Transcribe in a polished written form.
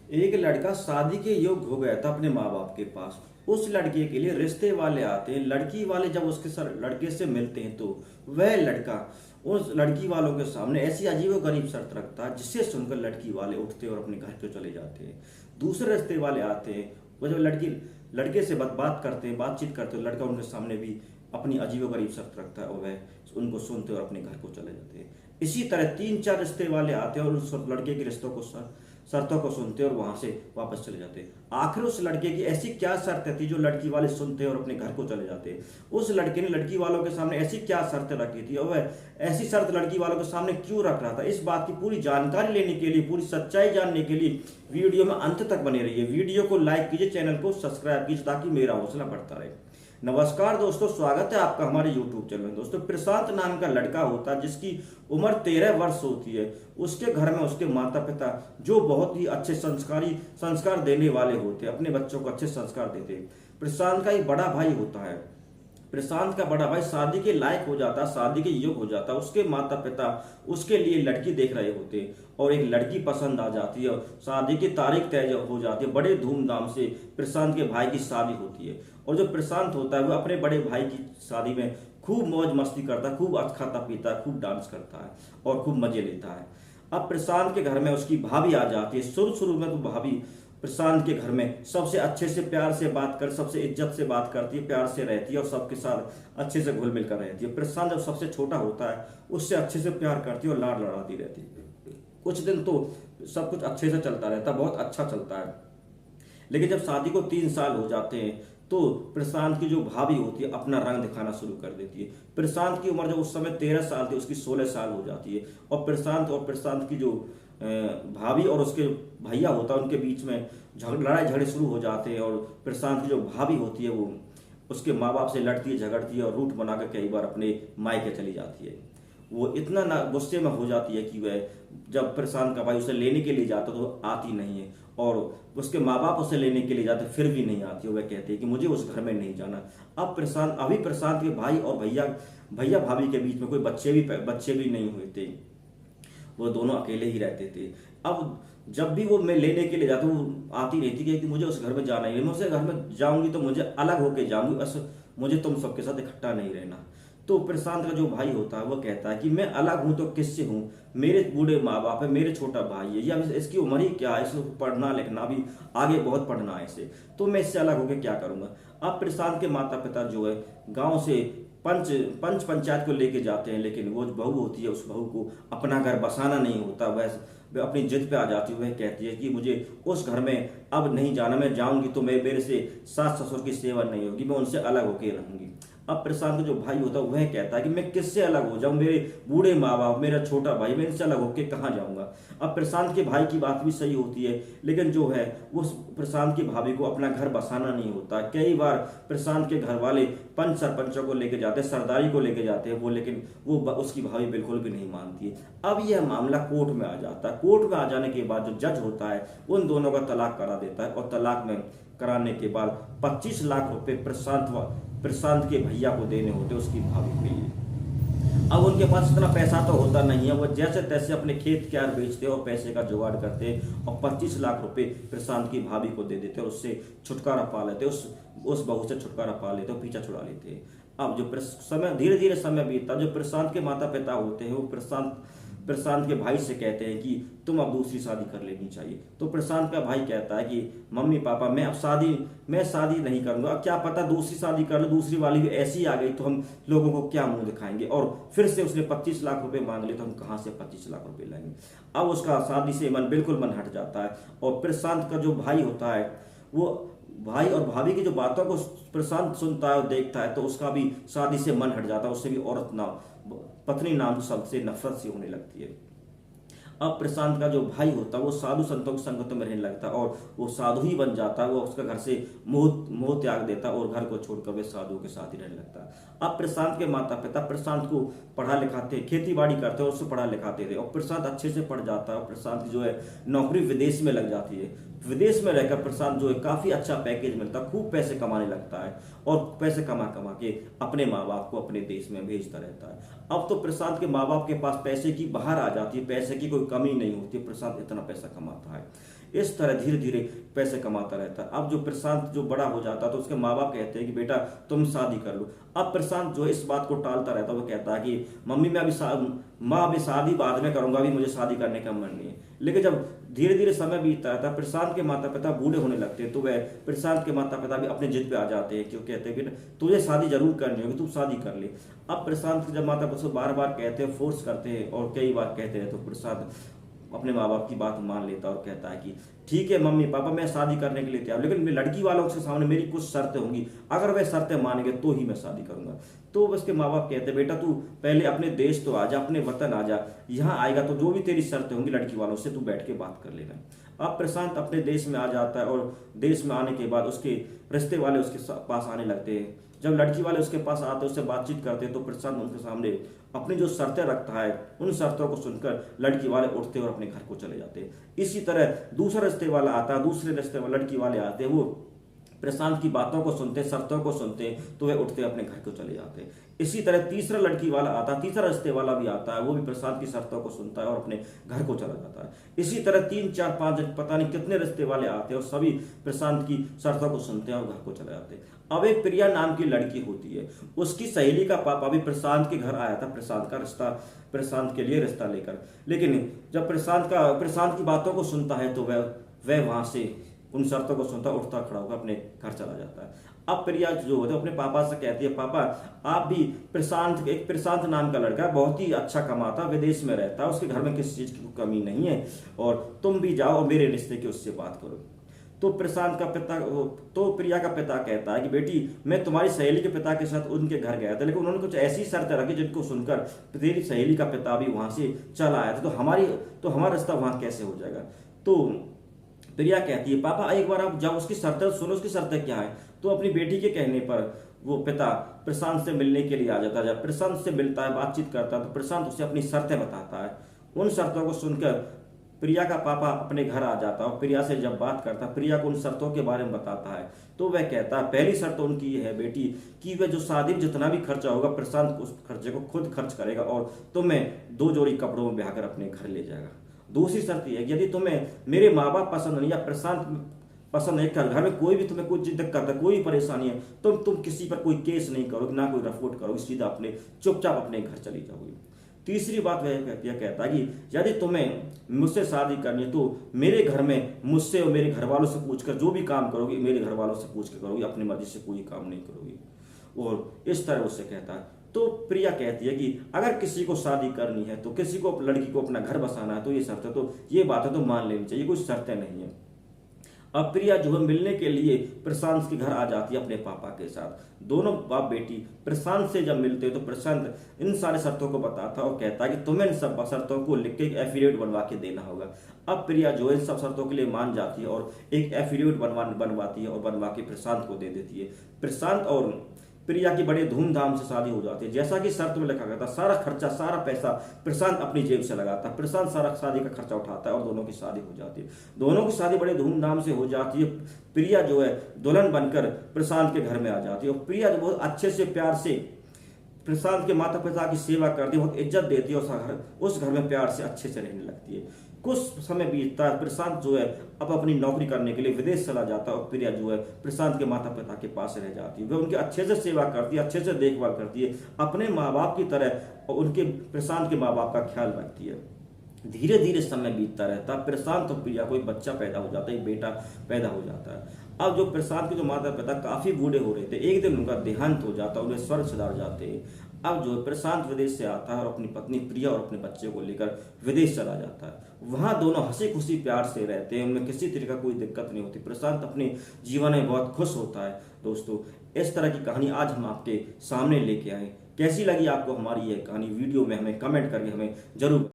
एक लड़का शादी के योग्य हो गया था अपने माँ बाप के पास। उस लड़के के लिए रिश्ते वाले आते हैं। लड़की वाले जब उसके सर लड़के से मिलते हैं तो वह लड़का उस लड़की वालों के सामने ऐसी अजीब और गरीब शर्त रखता है जिससे सुनकर लड़की वाले उठते और अपने घर को चले जाते हैं। दूसरे रिश्ते वाले आते हैं, वो जब लड़की लड़के से बात करते हैं, बातचीत करते हैं, लड़का उनके सामने भी अपनी अजीब और गरीब शर्त रखता है और वह उनको सुनते और अपने घर को चले जाते हैं। इसी तरह 3-4 रिश्ते वाले आते हैं और उस लड़के के रिश्तों को शर्तों को सुनते और वहां से वापस चले जाते हैं। आखिर उस लड़के की ऐसी क्या शर्त थी जो लड़की वाले सुनते और अपने घर को चले जाते हैं? उस लड़के ने लड़की वालों के सामने ऐसी क्या शर्त रखी थी और वह ऐसी शर्त लड़की वालों के सामने क्यों रख रहा था? इस बात की पूरी जानकारी लेने के लिए, पूरी सच्चाई जानने के लिए वीडियो में अंत तक बने रहिए। वीडियो को लाइक कीजिए, चैनल को सब्सक्राइब कीजिए ताकि मेरा हौसला बढ़ता रहे। नमस्कार दोस्तों, स्वागत है आपका हमारे YouTube चैनल में। दोस्तों, प्रशांत नाम का लड़का होता है जिसकी उम्र 13 वर्ष होती है। उसके घर में उसके माता पिता जो बहुत ही अच्छे संस्कार देने वाले होते हैं, अपने बच्चों को अच्छे संस्कार देते हैं। प्रशांत का एक बड़ा भाई होता है। प्रशांत का बड़ा भाई शादी के लायक हो जाता, शादी के योग्य हो जाता। उसके माता पिता उसके लिए लड़की देख रहे होते और एक लड़की पसंद आ जाती है और शादी की तारीख तय हो जाती है। बड़े धूमधाम से प्रशांत के भाई की शादी होती है और जो प्रशांत होता है वो अपने बड़े भाई की शादी में खूब मौज मस्ती करता है, खूब खाता पीता है, खूब डांस करता है और खूब मजे लेता है। अब प्रशांत के घर में उसकी भाभी आ जाती है। शुरू में तो भाभी प्रशांत के घर में सबसे अच्छे से प्यार से बात कर, सबसे इज्जत से बात करती है, प्यार से रहती है और सबके साथ अच्छे से घुल मिल कर रहती है। प्रशांत जब सबसे छोटा होता है उससे अच्छे से प्यार करती है और लाड लड़ाती रहती है। कुछ दिन तो सब कुछ अच्छे से चलता रहता है, बहुत अच्छा चलता है। लेकिन जब शादी को 3 साल हो जाते हैं तो प्रशांत की जो भाभी होती है अपना रंग दिखाना शुरू कर देती है। प्रशांत की उम्र जो उस समय 13 साल थी उसकी 16 साल हो जाती है और प्रशांत की जो भाभी और उसके भैया होता है उनके बीच में लड़ाई झगड़े शुरू हो जाते हैं और प्रशांत की जो भाभी होती है वो उसके माँ बाप से लड़ती है, झगड़ती है और रूठ बनाकर कई बार अपने मायके चली जाती है। वो इतना ना गुस्से में हो जाती है कि वह जब प्रशांत का भाई उसे लेने के लिए जाता तो आती नहीं है और उसके माँ बाप उसे लेने के लिए जाते फिर भी नहीं आती। वह कहते हैं कि मुझे उस घर में नहीं जाना। अब प्रशांत के भाई और भैया भाभी के बीच में कोई बच्चे भी नहीं हुए थे। वो दोनों अकेले ही रहते थे। अब जब भी वो मैं लेने के लिए जाता हूँ वो आती रहती कि मुझे उस घर में जाना ही है, मैं उस घर में जाऊंगी तो मुझे अलग होके जाऊंगी, बस मुझे तुम सबके साथ इकट्ठा नहीं रहना। तो प्रशांत का जो भाई होता है वो कहता है कि मैं अलग हूं तो किससे हूं, मेरे बूढ़े माँ बाप है, मेरे छोटा भाई है, या इसकी उम्र ही क्या है, इसको पढ़ना लिखना भी आगे बहुत पढ़ना है इसे, तो मैं इससे अलग होकर क्या करूंगा। अब प्रशांत के माता पिता जो है गांव से पंच पंचायत को लेके जाते हैं, लेकिन वो बहू होती है उस बहू को अपना घर बसाना नहीं होता। वह अपनी जिद पे आ जाती है। वह कहती है कि मुझे उस घर में अब नहीं जाना, मैं जाऊंगी तो मेरे से सास ससुर की सेवा नहीं होगी, मैं उनसे अलग होकर रहूंगी। अब प्रशांत का जो भाई होता है वह कहता है कि मैं किससे अलग हो जाऊं, मेरे बूढ़े माँ बाप, मेरा छोटा भाई, मैं इनसे अलग होकर कहाँ जाऊंगा। अब प्रशांत के भाई की बात भी सही होती है, लेकिन जो है वो प्रशांत की भाभी को अपना घर बसाना नहीं होता। कई बार प्रशांत के घर वाले पंच सरपंचों को लेके जाते, सरदारी को लेके जाते हैं वो, लेकिन वो उसकी भाभी बिल्कुल भी नहीं मानती है। अब यह मामला कोर्ट में आ जाता है। कोर्ट में आ जाने के बाद जो जज होता है उन दोनों का तलाक करा देता है और तलाक में कराने के बाद 25 लाख रुपए प्रशांत के भैया को देने होते उसकी भाभी के लिए। अब उनके पास इतना पैसा तो होता नहीं है, वो जैसे तैसे अपने खेत क्यार बेचते और पैसे का जुगाड़ करते और 25 लाख रुपए प्रशांत की भाभी को दे देते और उससे छुटकारा पा लेते, उस बहू से छुटकारा पा लेते और पीछा छुड़ा लेते। अब जो समय धीरे धीरे समय बीतता, जो प्रशांत के माता पिता होते हैं वो प्रशांत के भाई से कहते हैं कि तुम अब दूसरी शादी कर लेनी चाहिए। तो प्रशांत का भाई कहता है कि मम्मी पापा मैं शादी नहीं करूंगा, क्या पता दूसरी शादी कर लो, दूसरी वाली भी ऐसी आ गई तो हम लोगों को क्या मुंह दिखाएंगे। और फिर से उसने 25 लाख रुपए मांग लिए तो हम कहां से 25 लाख रुपए लाएंगे। अब उसका शादी से बिल्कुल मन हट जाता है और प्रशांत का जो भाई होता है वो भाई और भाभी की जो बातों को प्रशांत सुनता है और देखता है तो उसका भी शादी से मन हट जाता है, उससे भी पत्नी नाम शब्द से नफरत सी होने लगती है। अब प्रशांत का जो भाई होता है वो साधु संतों की संगत में रहने लगता है और वो साधु ही बन जाता है। वो उसका घर से मोह त्याग देता है और घर को छोड़कर वे साधु के साथ ही रहने लगता है। अब प्रशांत के माता पिता प्रशांत को पढ़ा लिखाते, खेती बाड़ी करते और उसको पढ़ा लिखाते थे और प्रशांत अच्छे से पढ़ जाता है और प्रशांत जो है नौकरी विदेश में लग जाती है। विदेश में रहकर प्रशांत जो है काफी अच्छा पैकेज मिलता है, खूब पैसे कमाने लगता है और पैसे कमा कमा के अपने माँ बाप को अपने देश में भेजता रहता है। अब तो प्रशांत के माँ बाप के पास पैसे की बाहर आ जाती है, पैसे की कोई कमी नहीं होती, प्रशांत इतना पैसा कमाता है। इस तरह धीरे धीरे पैसे कमाता रहता है। अब जो प्रशांत जो बड़ा हो जाता है तो उसके माँ बाप कहते हैं कि बेटा तुम शादी कर लो। अब प्रशांत जो है इस बात को टालता रहता है, वो कहता है कि मम्मी मैं अभी शादी बाद में करूंगा, अभी मुझे शादी करने का मन नहीं है। लेकिन जब धीरे धीरे समय बीतता रहता है, प्रशांत के माता पिता बूढ़े होने लगते हैं, तो वह प्रशांत के माता पिता भी अपने जिद पे आ जाते हैं, क्यों कहते हैं कि तुझे शादी जरूर करनी होगी, तू शादी कर ले। अब प्रशांत के जब माता पिता बार बार कहते हैं, फोर्स करते हैं और कई बार कहते हैं, तो प्रशांत अपने माँ बाप की बात मान लेता है और कहता है कि ठीक है मम्मी पापा मैं शादी करने के लिए तैयार, लेकिन लड़की वालों के सामने मेरी कुछ शर्तें होंगी, अगर वह शर्तें मानेंगे तो ही मैं शादी करूंगा। तो उसके माँ बाप कहते हैं बेटा तू पहले अपने देश तो आ जा, अपने वतन आ जा, यहाँ आएगा तो जो भी तेरी शर्तें होंगी लड़की वालों से तू बैठ के बात कर लेना। अब प्रशांत अपने देश में आ जाता है और देश में आने के बाद उसके रिश्ते वाले उसके पास आने लगते हैं। जब लड़की वाले उसके पास आते हैं, उससे बातचीत करते हैं, तो प्रशांत उनके सामने अपनी जो शर्तें रखता है, उन शर्तों को सुनकर लड़की वाले उठते और अपने घर को चले जाते हैं। इसी तरह दूसरा रिश्ते वाला आता है, दूसरे रिश्ते वाले लड़की वाले आते हैं, वो प्रशांत की बातों को सुनते, शर्तों को सुनते, तो वे उठते अपने घर को चले जाते हैं। इसी तरह तीसरा लड़की वाला आता है, तीसरा रिश्ते वाला भी आता है, वो भी प्रशांत की शर्तों को सुनता है और अपने घर को चला जाता है। इसी तरह 3 4 5 पता नहीं कितने रिश्ते वाले आते हैं और सभी प्रशांत की शर्तों को सुनते हैं और घर को चले जाते हैं। अब एक प्रिया नाम की लड़की होती है, उसकी सहेली का पापा भी प्रशांत के घर आया था प्रशांत के लिए रिश्ता लेकर। लेकिन जब प्रशांत की बातों को सुनता है तो वह वहां से उन शर्तों को सुनता, उठता खड़ा होकर अपने घर चला जाता है। अब प्रिया जो होता है अपने पापा से कहती है पापा आप भी प्रशांत नाम का लड़का बहुत ही अच्छा कमाता, विदेश में रहता, उसके घर में किसी चीज की कमी नहीं है, और तुम भी जाओ और मेरे रिश्ते की उससे बात करो। तो प्रिया का पिता कहता है कि बेटी मैं तुम्हारी सहेली के पिता के साथ उनके घर गया था, लेकिन उन्होंने कुछ ऐसी शर्तें रखी जिनको सुनकर तेरी सहेली का पिता भी वहां से चला आया था, तो हमारा रिश्ता वहां कैसे हो जाएगा। तो प्रिया कहती है पापा एक बार आप जब उसकी शर्तें सुनो, उसकी शर्तें क्या है। तो अपनी बेटी के कहने पर वो पिता प्रशांत से मिलने के लिए आ जाता है। जब प्रशांत से मिलता है, बातचीत करता है, तो प्रशांत उसे अपनी शर्तें बताता है। उन शर्तों को सुनकर प्रिया का पापा अपने घर आ जाता है और प्रिया से जब बात करता है, प्रिया को उन शर्तों के बारे में बताता है। तो वह कहता है पहली शर्त उनकी ये है बेटी कि वह जो शादी में जितना भी खर्चा होगा प्रशांत उस खर्चे को खुद खर्च करेगा और तुम्हें 2 जोड़ी कपड़ों में ब्याह कर अपने घर ले जाएगा। दूसरी शर्त यह है कि यदि तुम्हें मेरे माँ बाप पसंद नहीं या प्रशांत पसंद नहीं, घर में कोई भी तुम्हें कोई दिक्कत है, कोई परेशानी है, तो तुम किसी पर कोई केस नहीं करोगे, ना कोई रिपोर्ट करोगे, सीधा अपने चुपचाप अपने घर चली जाओगे। तीसरी बात वह कहता है कि यदि तुम्हें मुझसे शादी करनी है तो मेरे घर में मुझसे और मेरे घर वालों से पूछकर जो भी काम करोगी मेरे घर वालों से पूछ कर करोगी, अपनी मर्जी से कोई काम नहीं करोगी। और इस तरह उससे कहता है। तो प्रिया कहती है कि अगर किसी को शादी करनी है तो किसी को लड़की को अपना घर बसाना है तो ये शर्त है, तो ये बातें तो मान लेनी चाहिए, कुछ शर्तें नहीं है। अब प्रिया जो है मिलने के लिए प्रशांत के घर आ जाती है अपने पापा के साथ। दोनों बाप बेटी प्रशांत से जब मिलते हैं तो प्रशांत इन सारे शर्तों को बताता है और कहता है कि तुम्हें इन सब शर्तों को लिख के एक एफिडेविट बनवा के देना होगा। अब प्रिया जो है इन सब शर्तों के लिए मान जाती है और एक एफिडेविट बनवाती है और बनवा के प्रशांत को दे देती है। प्रशांत और प्रिया की बड़े धूमधाम से शादी हो जाती है। जैसा कि शर्त में लिखा गया था, सारा खर्चा सारा पैसा प्रशांत अपनी जेब से लगाता है, प्रशांत सारा शादी का खर्चा उठाता है और दोनों की शादी हो जाती है। दोनों की शादी बड़े धूमधाम से हो जाती है। प्रिया जो है दुल्हन बनकर प्रशांत के घर में आ जाती है और प्रिया जो बहुत अच्छे से प्यार से प्रशांत के माता पिता की सेवा करती है, बहुत इज्जत देती है, उस घर में प्यार से अच्छे से रहने लगती है। कुछ समय बीतता है, प्रशांत जो है अब अपनी नौकरी करने के लिए विदेश चला जाता है और प्रिया जो है प्रशांत के माता पिता के पास रह जाती है। वह उनकी अच्छे से सेवा करती है, अच्छे से देखभाल करती है, अपने माँ बाप की तरह और उनके प्रशांत के माँ बाप का ख्याल रखती है। धीरे धीरे समय बीतता रहता है, प्रशांत और प्रिया को एक बच्चा पैदा हो जाता है, एक बेटा पैदा हो जाता है। अब जो प्रशांत के जो माता पिता काफी बूढ़े हो रहे थे, एक दिन उनका देहांत हो जाता है, उन्हें स्वर्ग सिधार जाते हैं। अब जो प्रशांत विदेश से आता है और अपनी पत्नी प्रिया और अपने बच्चे को लेकर विदेश चला जाता है। वहां दोनों हंसी खुशी प्यार से रहते हैं, उनमें किसी तरह का कोई दिक्कत नहीं होती। प्रशांत अपने जीवन में बहुत खुश होता है। दोस्तों इस तरह की कहानी आज हम आपके सामने लेके आए। कैसी लगी आपको हमारी यह कहानी? वीडियो में हमें कमेंट करके हमें जरूर